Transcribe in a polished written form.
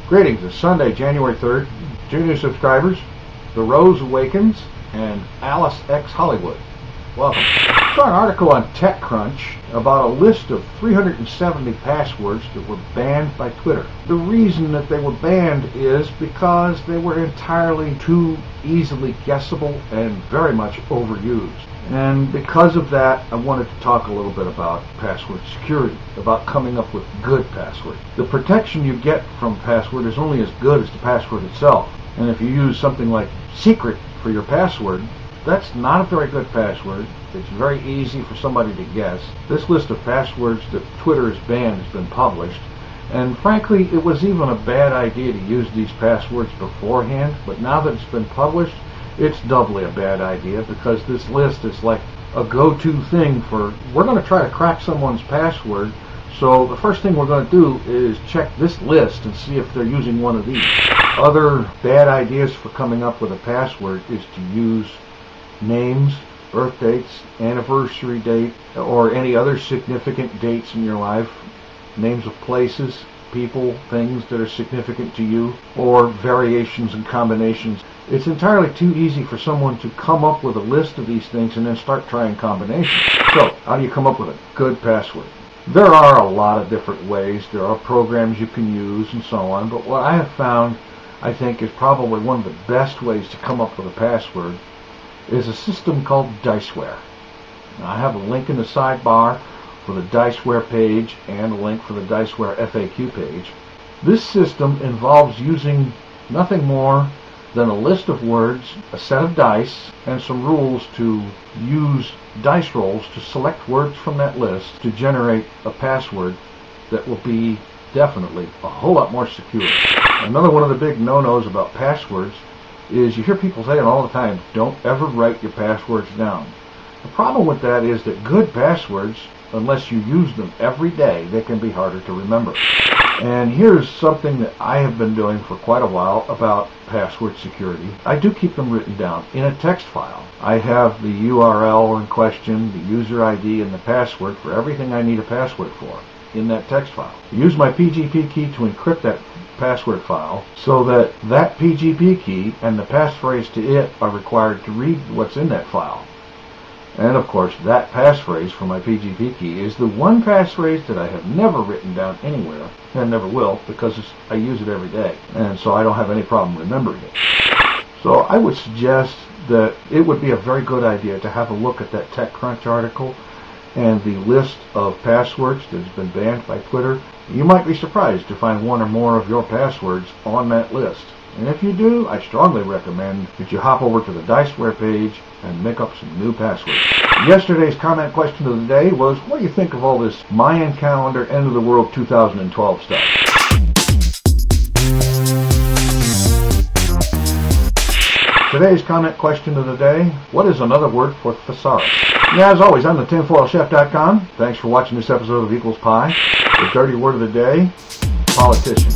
Greetings, it's Sunday, January 3rd. 2 new subscribers, TheRoseAwakens and Alicexhollywood. Welcome. I saw an article on TechCrunch about a list of 370 passwords that were banned by Twitter. The reason that they were banned is because they were entirely too easily guessable and very much overused. And because of that, I wanted to talk a little bit about password security, about coming up with good passwords. The protection you get from password is only as good as the password itself. And if you use something like secret for your password, that's not a very good password. It's very easy for somebody to guess. This list of passwords that Twitter has banned has been published. And frankly, it was even a bad idea to use these passwords beforehand. But now that it's been published, it's doubly a bad idea, because this list is like a go-to thing for, we're going to try to crack someone's password. So the first thing we're going to do is check this list and see if they're using one of these. Other bad ideas for coming up with a password is to use names, birth dates, anniversary date, or any other significant dates in your life, names of places, people, things that are significant to you, or variations and combinations. It's entirely too easy for someone to come up with a list of these things and then start trying combinations. So, how do you come up with a good password? There are a lot of different ways. There are programs you can use and so on, but what I have found, I think, is probably one of the best ways to come up with a password is a system called Diceware. Now, I have a link in the sidebar for the Diceware page and a link for the Diceware FAQ page. This system involves using nothing more than a list of words, a set of dice, and some rules to use dice rolls to select words from that list to generate a password that will be definitely a whole lot more secure. Another one of the big no-nos about passwords is you hear people saying all the time, don't ever write your passwords down. The problem with that is that good passwords, unless you use them every day, they can be harder to remember. And here's something that I have been doing for quite a while about password security. I do keep them written down in a text file. I have the URL in question, the user ID, and the password for everything I need a password for in that text file. I use my PGP key to encrypt that password file so that that PGP key and the passphrase to it are required to read what's in that file. And of course, that passphrase for my PGP key is the one passphrase that I have never written down anywhere, and never will, because I use it every day, and so I don't have any problem remembering it. So I would suggest that it would be a very good idea to have a look at that TechCrunch article and the list of passwords that has been banned by Twitter. You might be surprised to find one or more of your passwords on that list. And if you do, I strongly recommend that you hop over to the Diceware page and make up some new passwords. Yesterday's comment question of the day was, what do you think of all this Mayan calendar end of the world 2012 stuff? Today's comment question of the day, what is another word for thesaurus? Yeah, as always, I'm the TinfoilChef.com. Thanks for watching this episode of Equals Pie. The dirty word of the day, politician.